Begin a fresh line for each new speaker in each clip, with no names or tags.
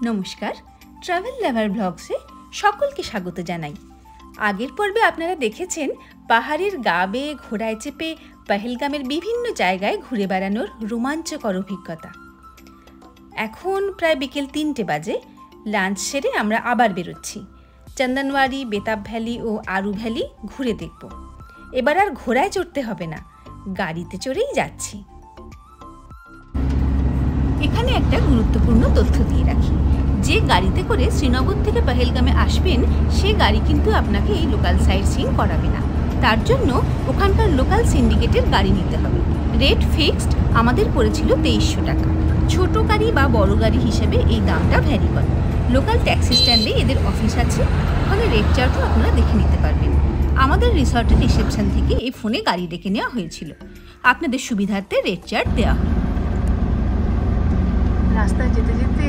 নমস্কার, ট্রাভেল লাভার ব্লগসে সকলকে স্বাগত জানাই। আগের পর্বে আপনারা দেখেছেন পাহাড়ের গা বেয়ে ঘোড়ায় চেপে পহেলগামের বিভিন্ন জায়গায় ঘুরে বেড়ানোর রোমাঞ্চকর অভিজ্ঞতা। এখন প্রায় বিকেল 3টে বাজে। লাঞ্চ সেরে আমরা আবার বেরোচ্ছি। চন্দনওয়ারি, বেতাব ভ্যালি ও আরু ভ্যালি ঘুরে দেখব। এবার আর ঘোড়ায় চড়তে হবে না, গাড়িতে চড়েই যাচ্ছি। এখানে একটা গুরুত্বপূর্ণ তথ্য দিয়ে রাখি, যে গাড়িতে করে শ্রীনগর থেকে পহেলগামে আসবেন সে গাড়ি কিন্তু আপনাকে এই লোকাল সাইট সিইং করাবে না। তার জন্য ওখানকার লোকাল সিন্ডিকেটের গাড়ি নিতে হবে। রেট ফিক্সড আমাদের পড়েছিল 2300 টাকা। ছোট গাড়ি বা বড় গাড়ি হিসেবে এই দামটা ভ্যারি করে। লোকাল ট্যাক্সি স্ট্যান্ডে এদের অফিস আছে, ওখানে রেট চার্টও আপনারা দেখে নিতে পারবেন। আমাদের রিসর্টের রিসেপশন থেকে এই ফোনে গাড়ি ডেকে নেওয়া হয়েছিল। আপনাদের সুবিধার্থে রেট চার্ট দেওয়া হয়।
রাস্তায় যেতে যেতে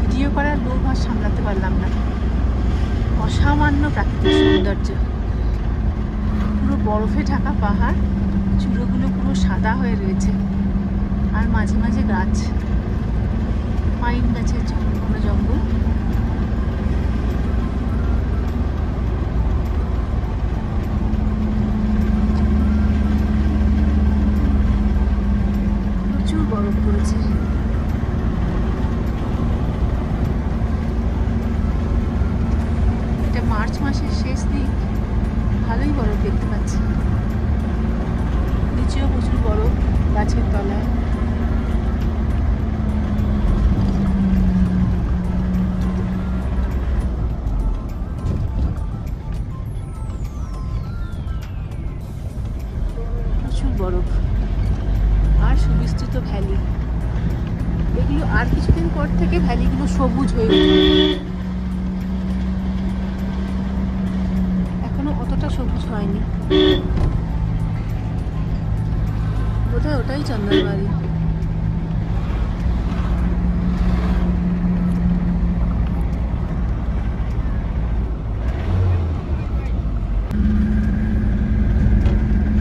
ভিডিও করার লোভ আর সামলাতে পারলাম না। অসামান্য প্রাকৃতিক সৌন্দর্য, পুরো বরফে ঢাকা পাহাড়, চূড়োগুলো পুরো সাদা হয়ে রয়েছে, আর মাঝে মাঝে গাছ, পাইন গাছের ঘন জঙ্গল। প্রচুর বরফ পড়েছে। মার্চ মাসের শেষ দিক, ভালোই বরফ দেখতে পাচ্ছি। নিচেও প্রচুর বরফ গাছের তলায়। প্রচুর বরফ আর সুবিস্তৃত ভ্যালি। এগুলো আর কিছুদিন পর থেকে ভ্যালিগুলো সবুজ হয়ে উঠবে। অতটা সবুজ হয়নি, বোধহয় ওটাই চন্দনওয়ারি।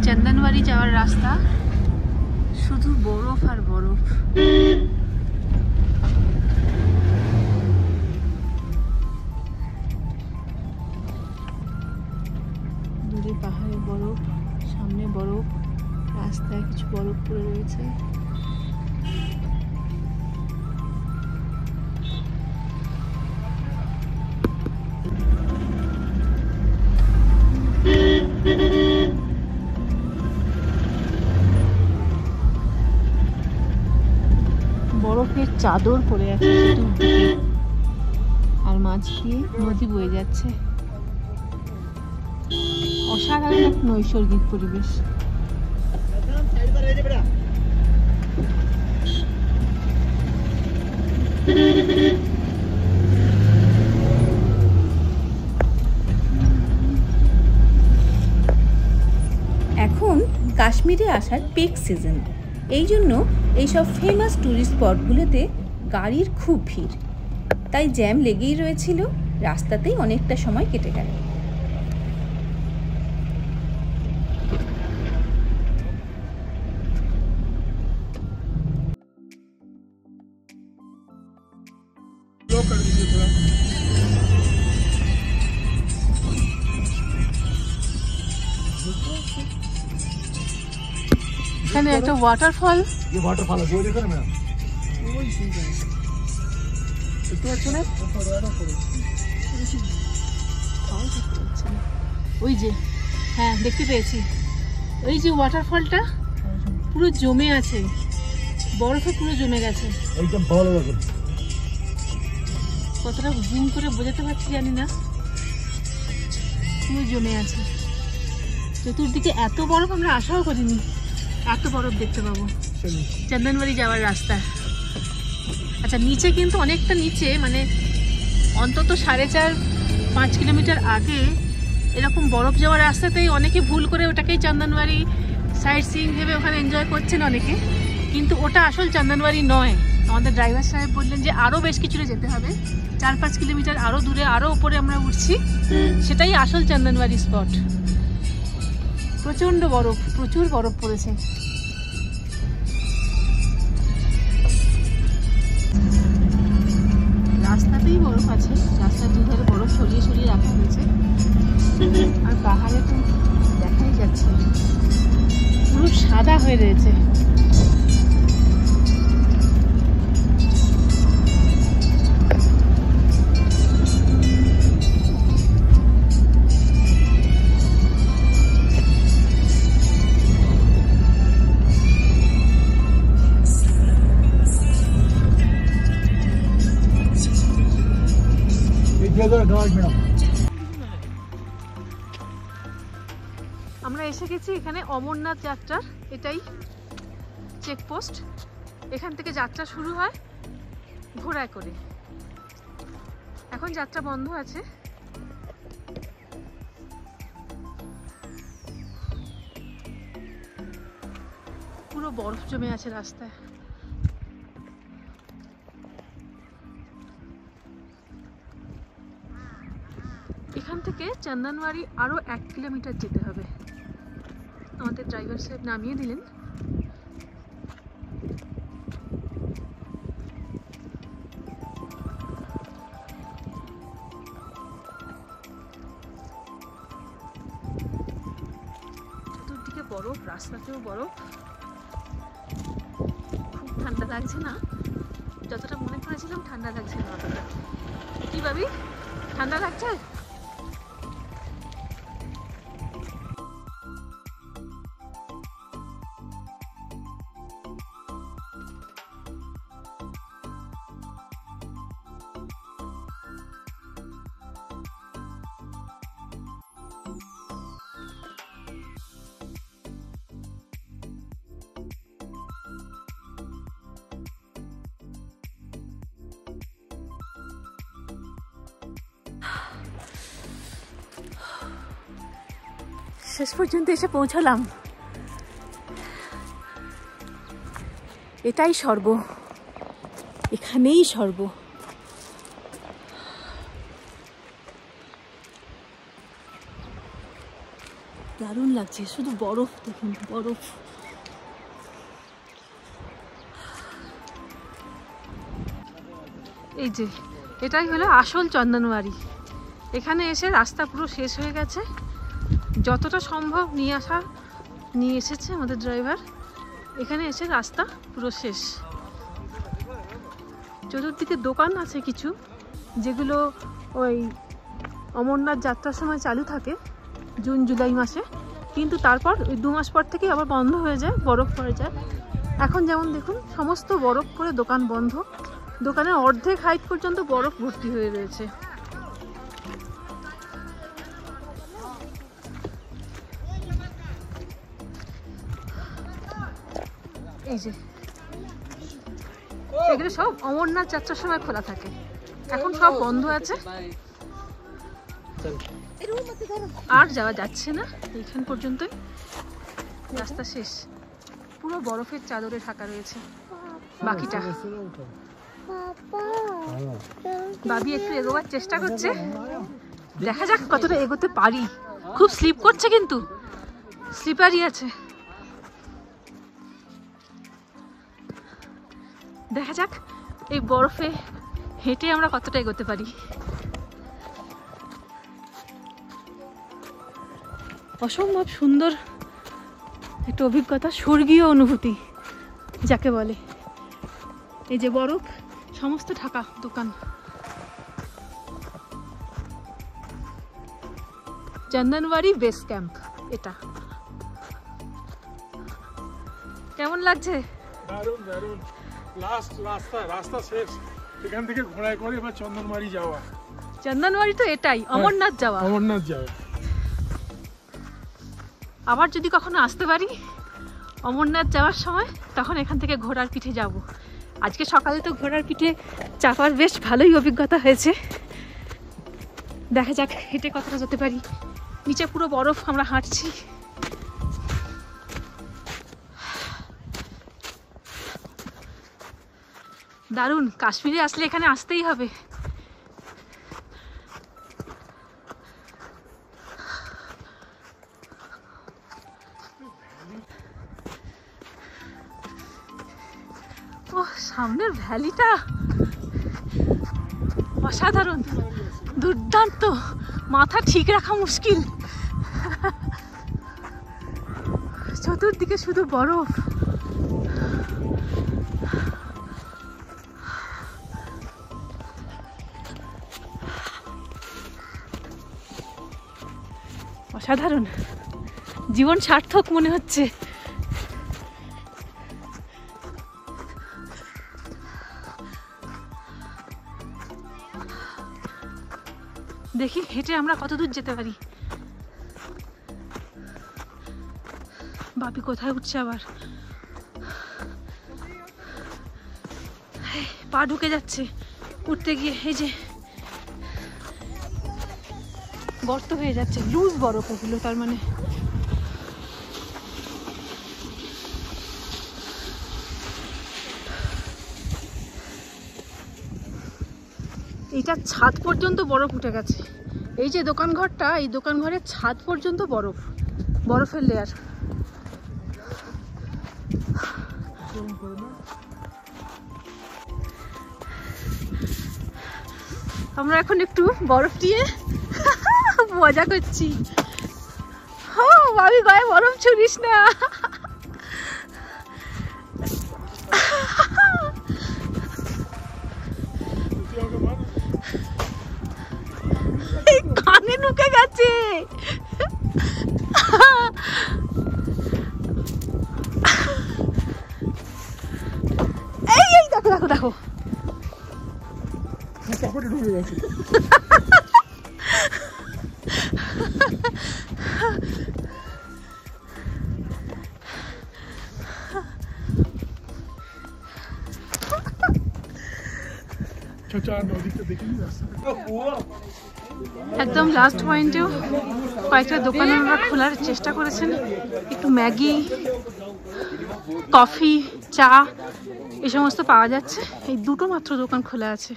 চন্দনওয়ারি যাওয়ার রাস্তা শুধু বরফ আর বরফ। পাহাড়ে বরফ, সামনে বরফ, রাস্তায় কিছু বরফ পড়ে রয়েছে। বরফের চাদর পড়ে আছে চতুর্দিকে, আর মাঝ দিয়ে নদী বয়ে যাচ্ছে। অসাধারণ এক নৈসর্গিক পরিবেশ।
এখন কাশ্মীরে আসার পিক সিজন, এই জন্য এইসব ফেমাস ট্যুরিস্ট স্পটগুলোতে গাড়ির খুব ভিড়, তাই জ্যাম লেগেই রয়েছিল। রাস্তাতেই অনেকটা সময় কেটে গেল।
এখানে একটা ওয়াটারফল,
আছে ওই দেখো না ম্যাম,
ওই যে, হ্যাঁ দেখতে পেয়েছি। ওই যে ওয়াটারফলটা পুরো জমে আছে, বরফে পুরো জমে গেছে। কতটা জুম করে বোঝাতে পারছি জানি না, পুরো জমে আছে চতুর্দিকে। এত বরফ আমরা আশাও করিনি, এত বরফ দেখতে পাবো চন্দনওয়ারি যাওয়ার রাস্তা। আচ্ছা, নিচে কিন্তু অনেকটা নিচে, মানে অন্তত 4.5-5 কিলোমিটার আগে এরকম বরফ যাওয়ার রাস্তাতেই অনেকে ভুল করে ওটাকেই চন্দনওয়ারি সাইট সিইং ভেবে ওখানে এনজয় করছেন অনেকে, কিন্তু ওটা আসল চন্দনওয়ারি নয়। আমাদের ড্রাইভার সাহেব বললেন যে আরও বেশ কিছুটা যেতে হবে, 4-5 কিলোমিটার আরও দূরে, আরও উপরে আমরা উঠছি, সেটাই আসল চন্দনওয়ারি স্পট। প্রচণ্ড বরফ, প্রচুর বরফ পড়েছে। রাস্তার দুধারে বরফ সরিয়ে সরিয়ে রাখা হয়েছে। আর পাহাড়ে তো দেখাই যাচ্ছে পুরো সাদা হয়ে রয়েছে। আমরা এসে গেছি এখানে অমরনাথ যাত্রার এটাই চেকপোস্ট। এখান থেকে যাত্রা শুরু হয় ঘোড়ায় করে। এখন যাত্রা বন্ধ আছে। পুরো বরফ জমে আছে রাস্তায়। এখান থেকে চন্দনওয়ারি আরো 1 কিলোমিটার যেতে হবে। আমাদের ড্রাইভার সাহেব নামিয়ে দিলেন। চতুর্দিকে বরফ, রাস্তাতেও বরফ। খুব ঠান্ডা লাগছে না, যতটা মনে করেছিলাম ঠান্ডা লাগছে না অতটা। কি ভাবি, ঠান্ডা লাগছে? শেষ পর্যন্ত এসে পৌঁছালাম। এটাই স্বর্গ, এখানেই স্বর্গ। দারুণ লাগছে, শুধু বরফ দেখুন, বরফ। এই যে এটাই হলো আসল চন্দনওয়ারি। এখানে এসে রাস্তা পুরো শেষ হয়ে গেছে। যতটা সম্ভব নিয়ে এসেছে আমাদের ড্রাইভার। এখানে এসে রাস্তা পুরো শেষ। চতুর্দিকে দোকান আছে কিছু, যেগুলো ওই অমরনাথ যাত্রার সময় চালু থাকে জুন জুলাই মাসে, কিন্তু তারপর ওই 2 মাস পর থেকে আবার বন্ধ হয়ে যায়, বরফ পড়ে যায়। এখন যেমন দেখুন সমস্ত বরফ করে দোকান বন্ধ। দোকানের অর্ধেক হাইট পর্যন্ত বরফ ভর্তি হয়ে রয়েছে। এই যে এগুলো সব অমরনাথ যাত্রার সময় খোলা থাকে, এখন সব বন্ধ আছে। আর যাওয়া যাচ্ছে না, এইখান পর্যন্তই রাস্তা শেষ। পুরো বরফের চাদরে ঢাকা রয়েছে বাকিটা। বাবি একটু এগোবার চেষ্টা করছে, দেখা যাক কতটা এগোতে পারি। খুব স্লিপ করছে, কিন্তু স্লিপারই আছে। দেখা যাক এই বরফে হেঁটে আমরা কতটা এগোতে পারি। অসম্ভব সুন্দর একটা অভিজ্ঞতা, স্বর্গীয় অনুভূতি যাকে বলে। এই যে বরফ, সমস্ত ঢাকা দোকান। চন্দনওয়ারি বেস ক্যাম্প এটা। কেমন লাগছে?
দারুণ দারুণ। রাস্তা শেষ। এখান থেকে ঘোড়ায় করে এবার চন্দনওয়ারি যাওয়া।
চন্দনওয়ারি তো এটাই, অমরনাথ যাওয়া।
অমরনাথ যাওয়া।
আবার যদি কখনো আসতে পারি অমরনাথ যাওয়ার সময়, তখন এখান থেকে ঘোড়ার পিঠে যাব। আজকে সকালে তো ঘোড়ার পিঠে চাপার বেশ ভালোই অভিজ্ঞতা হয়েছে। দেখা যাক হেঁটে কতটা যেতে পারি। নিচে পুরো বরফ, আমরা হাঁটছি। দারুণ। কাশ্মীরে আসলে এখানে আসতেই হবে। ও সামনের ভ্যালিটা অসাধারণ। দুর্দান্ত, মাথা ঠিক রাখা মুশকিল। চতুর্দিকে শুধু বরফ। অসাধারণ, জীবন সার্থক মনে হচ্ছে। দেখি হেঁটে আমরা কত দূর যেতে পারি। বাপি কোথায় উঠছে আবার, পা ঢুকে যাচ্ছে উঠতে গিয়ে। এই যে গর্ত হয়ে যাচ্ছে, লুজ বরফ ওগুলো, তার মানে এইটা ছাদ পর্যন্ত বরফ উঠে গেছে। এই যে দোকান ঘরটা, এই দোকান ঘরের ছাদ পর্যন্ত বরফ, বরফের লেয়ার। আমরা এখন একটু বরফ দিয়ে মজা করছি। ও ভাবি, গায়ে বরফ ছুড়িস না। কানে ঢুকে গেছে। এই দেখো দেখো দেখো,
পকেটে ঢুকে গেছে।
একদম লাস্ট পয়েন্টেও কয়েকটা দোকান আমরা খোলার চেষ্টা করেছেন। একটু ম্যাগি, কফি, চা এই সমস্ত পাওয়া যাচ্ছে। এই দুটো মাত্র দোকান খোলা আছে।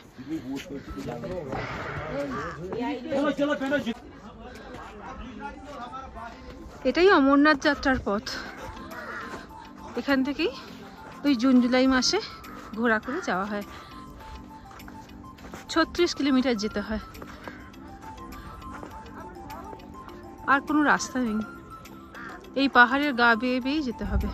এটাই অমরনাথ যাত্রার পথ। এখান থেকেই ওই জুন জুলাই মাসে ঘোরা করে যাওয়া হয়। 36 কিলোমিটার যেতে হয়, আর কোনো রাস্তা নেই। এই পাহাড়ের গা বেয়ে বেয়ে যেতে হবে।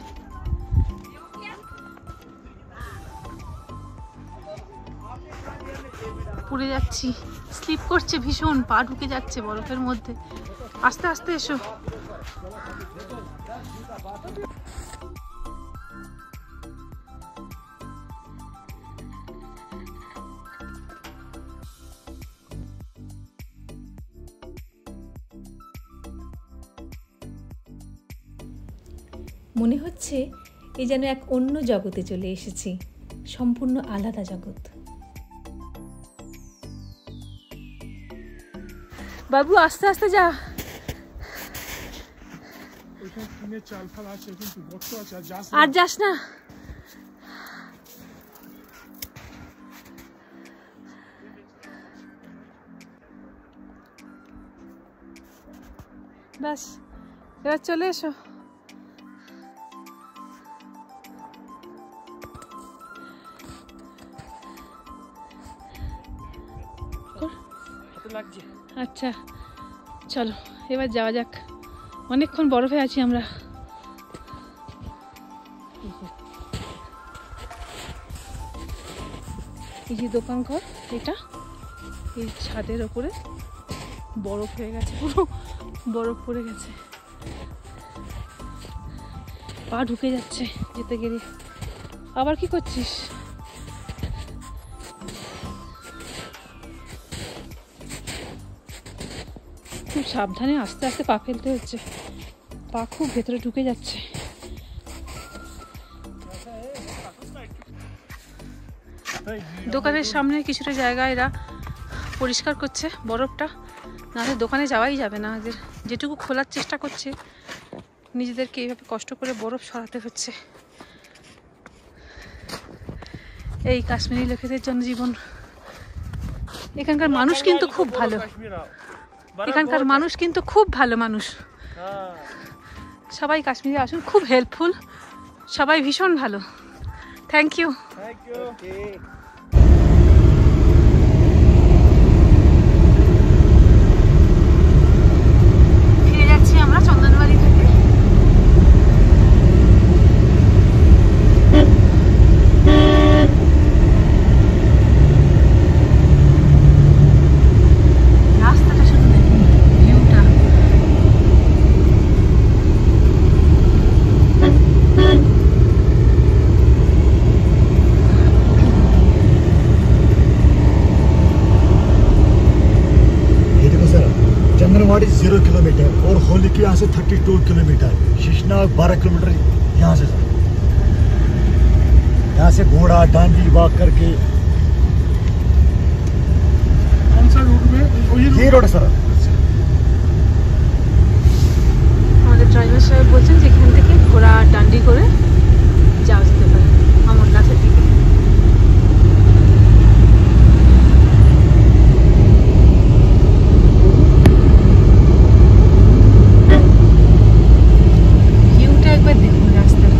পড়ে যাচ্ছি, স্লিপ করছে ভীষণ, পা ঢুকে যাচ্ছে বরফের মধ্যে। আস্তে আস্তে এসো।
মনে হচ্ছে এ যেন এক অন্য জগতে চলে এসেছি, সম্পূর্ণ আলাদা জগৎ।
বাবু আস্তে আস্তে যা। আর যাস না। ব্যাস, এবার চলে এসো। আচ্ছা চলো এবার যাওয়া যাক। অনেকক্ষণ বরফে আছি আমরা। এই যে দোকান ঘর, এটা এই ছাদের ওপরে বরফ হয়ে গেছে, পুরো বরফ পড়ে গেছে। পা ঢুকে যাচ্ছে যেতে গেলে। আবার কি করছিস? খুব সাবধানে আস্তে আস্তে পা ফেলতে হচ্ছে, পা খুব ভেতরে ঢুকে যাচ্ছে। দোকানের সামনে কিছুটা জায়গা এরা পরিষ্কার করছে বরফটা, নাহলে দোকানে যাওয়াই যাবে না। এদের যেটুকু খোলার চেষ্টা করছে, নিজেদেরকে এইভাবে কষ্ট করে বরফ সরাতে হচ্ছে। এই কাশ্মীরি লোকেদের জনজীবন। এখানকার মানুষ কিন্তু খুব ভালো, এখানকার মানুষ কিন্তু খুব ভালো মানুষ। সবাই কাশ্মীরে আসুন, খুব হেল্পফুল, সবাই ভীষণ ভালো। Thank you.
Thank you. Okay. यहाँ से 32 किलोमीटर, शीशनाग 12 किलोमीटर यहाँ से सर। यहाँ से घोड़ा डांडी वॉक करके
कौन सा रूट में?
ये रोड है सर।
আমাদের ড্রাইভার সাহেব বলছেন যে এখান থেকে ঘোড়া ডান্ডি করে যাওয়া যেতে পারে অমরনাথের দিকে। ভিউটা একবার দেখুন রাস্তার,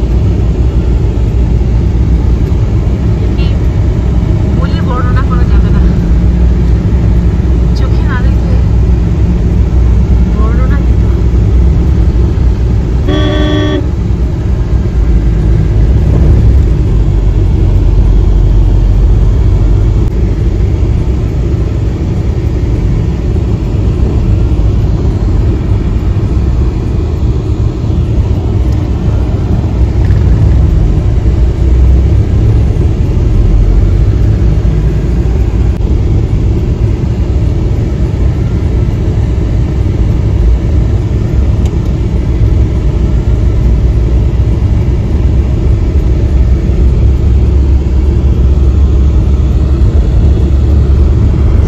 কি বলে বর্ণনা করা যাবে না, চোখে না দেখলে বর্ণনা দিতে হবে।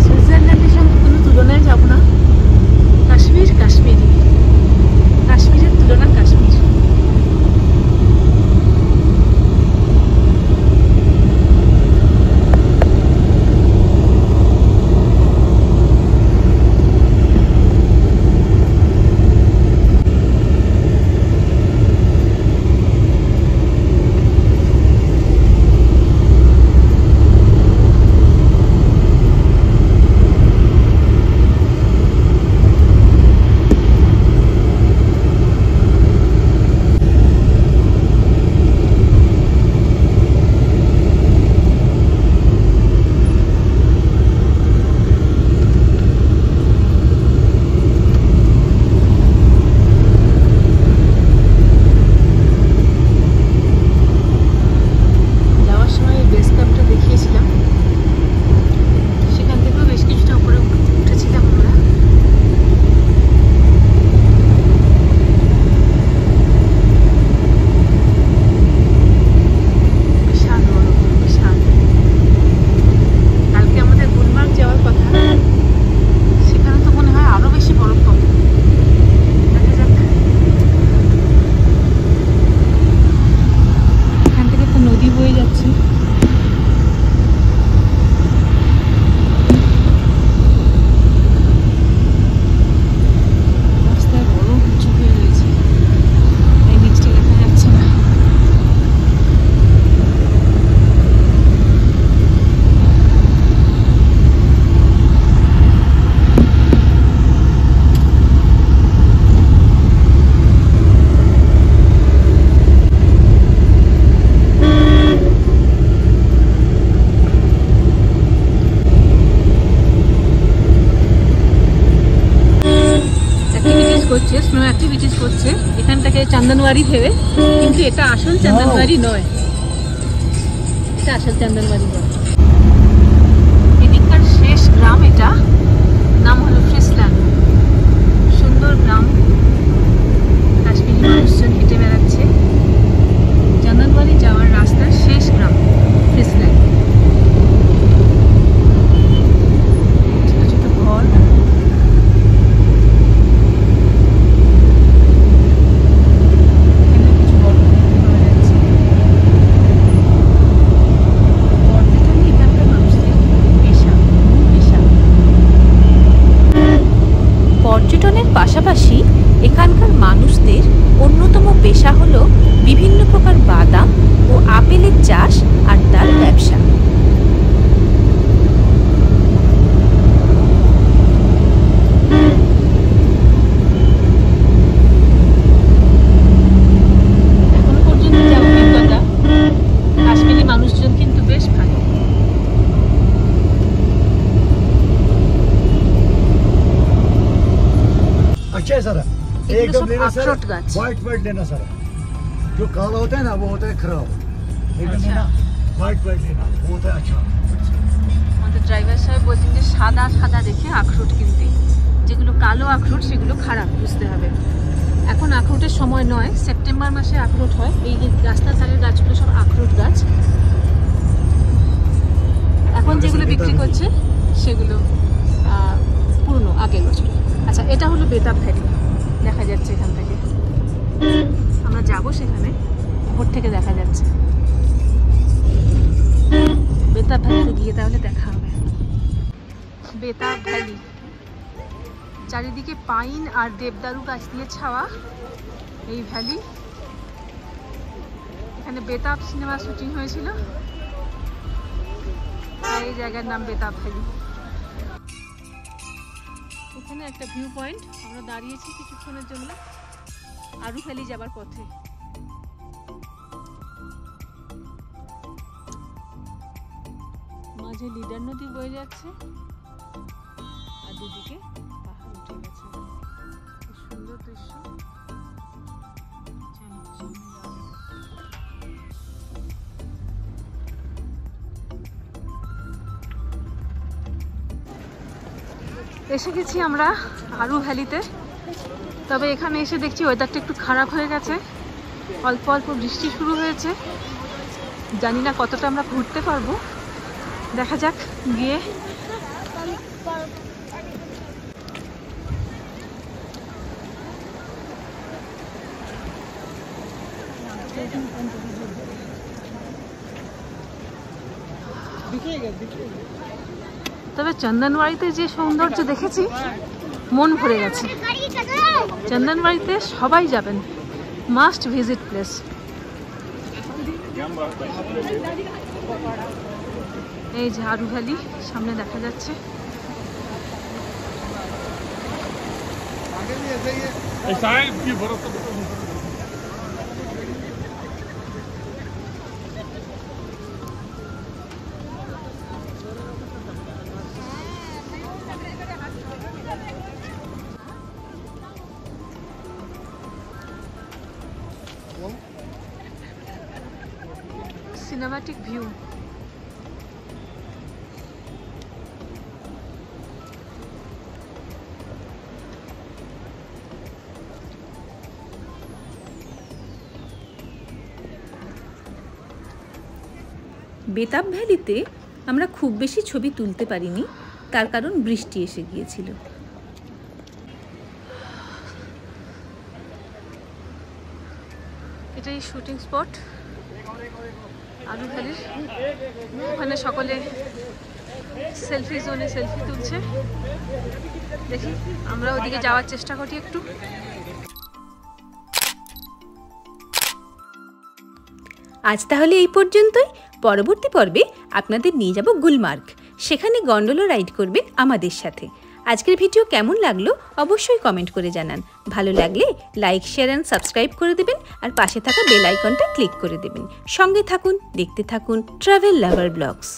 সুইজারল্যান্ডের সঙ্গে কোনো তুলনায় যাব না। কাশ্মীর কাশ্মীরি, কাশ্মীরের তুলনা কাশ্মীর। যাওয়ার সময় বেস ক্যাম্পটা দেখিয়েছিলাম, সেখান থেকেও বেশ কিছুটা উপরে উঠেছিলাম আমরা। বিশাল বড়, বিশাল। কালকে আমাদের গুলমার্গ যাওয়ার কথা, সেখানে তো মনে হয় আরো বেশি বরফ পাবো। দেখা যাক। এখান থেকে একটা নদী বয়ে যাচ্ছে। রাস্তায় বড় উঁচু হয়ে রয়েছে, তাই নিচটা দেখা যাচ্ছে না। অ্যাক্টিভিটিস করছে, স্নো অ্যাক্টিভিটিস করছে এখানটাকে চান্দনওয়ারি ভেবে, কিন্তু এটা আসল চান্দনওয়ারি নয়, এটা আসল চান্দনওয়ারি নয়। এদিককার শেষ গ্রাম এটা, নাম হলো ফ্রিসল্যান্ড। সুন্দর গ্রাম, কাশ্মীরি মানুষজন হেঁটে বেড়াচ্ছে। চান্দনওয়ারি যাওয়ার রাস্তার শেষ গ্রাম ফ্রিসল্যান্ড। ছোট ছোট ঘর, এখানে কিছু বড় দেখতে পাওয়া যাচ্ছে। পর্যটনই এখানকার মানুষদের পেশা, মূল পেশা।
পর্যটনের পাশাপাশি এখানকার মানুষদের অন্যতম পেশা হলো বিভিন্ন প্রকার বাদাম ও আপেলের চাষ আর তার ব্যবসা।
এখনো পর্যন্ত যা অভিজ্ঞতা, কাশ্মীরি মানুষজন কিন্তু বেশ ভালো।
अच्छा है सर,
ये
एकदम
सब
लेना सर,
अखरोट गाछ।
व्हाइट व्हाइट लेना सर। जो काला होता है ना वो होता है खराब, एकदम
अच्छा।
लेना व्हाइट व्हाइट लेना, वो होता है अच्छा।
আমাদের ড্রাইভার সাহেব বলছেন যে সাদা সাদা দেখে আখরোট কিনতে, যেগুলো কালো আখরোট সেগুলো খারাপ, বুঝতে হবে। এখন আখরোটের সময় নয়, সেপ্টেম্বর মাসে আখরোট হয়। এই যে রাস্তার ধারের গাছগুলো সব আখরোট গাছ। এখন যেগুলো বিক্রি করছে সেগুলো পুরনো, আগের বছর। আচ্ছা, এটা হলো বেতাব ভ্যালি, দেখা যাচ্ছে এখান থেকে। আমরা যাব সেখানে, উপর থেকে দেখা যাচ্ছে। বেতাব ভ্যালিতে গিয়ে তাহলে দেখা হবে। বেতাব ভ্যালি, চারিদিকে পাইন আর দেবদারু গাছ দিয়ে ছাওয়া এই ভ্যালি। এখানে বেতাব সিনেমা শুটিং হয়েছিল, আর এই জায়গার নাম বেতাব ভ্যালি। এখানে একটা ভিউ পয়েন্ট, আমরা দাঁড়িয়েছি কিছুক্ষণের জন্য আরু ভ্যালি যাবার পথে। মাঝে লিডার নদী বয়ে যাচ্ছে আর দুদিকে পাহাড় উঠে গেছে। কি সুন্দর দৃশ্য। এসে গেছি আমরা আরু ভ্যালিতে। তবে এখানে এসে দেখছি ওয়েদারটা একটু খারাপ হয়ে গেছে, অল্প অল্প বৃষ্টি শুরু হয়েছে। জানি না কতটা আমরা ঘুরতে পারবো, দেখা যাক গিয়ে। তবে চন্দনবাড়িতে যে সৌন্দর্য দেখেছি, মন ভরে গেছে। চন্দনবাড়িতে সবাই যাবেন, মাস্ট ভিজিট প্লেস। এই যে আরু ভ্যালি সামনে দেখা যাচ্ছে। Cinematic view.
বেতাব ভ্যালিতে আমরা খুব বেশি ছবি তুলতে পারিনি, তার কারণ বৃষ্টি এসে গিয়েছিল।
এটাই শুটিং স্পট আরু ভ্যালির। ওখানে সকলে সেলফি জোনে সেলফি তুলছে। দেখি আমরা ওদিকে যাওয়ার চেষ্টা করি একটু।
আজ তাহলে এই পর্যন্তই। পরবর্তী পর্বে আপনাদের নিয়ে যাব গুলমার্গ, সেখানে গন্ডোলা রাইড করবেন আমাদের সাথে। আজকের ভিডিও কেমন লাগলো অবশ্যই কমেন্ট করে জানান। ভালো লাগলে লাইক, শেয়ার অ্যান্ড সাবস্ক্রাইব করে দেবেন, আর পাশে থাকা বেল আইকনটা ক্লিক করে দেবেন। সঙ্গে থাকুন, দেখতে থাকুন ট্রাভেল লাভার ব্লগস।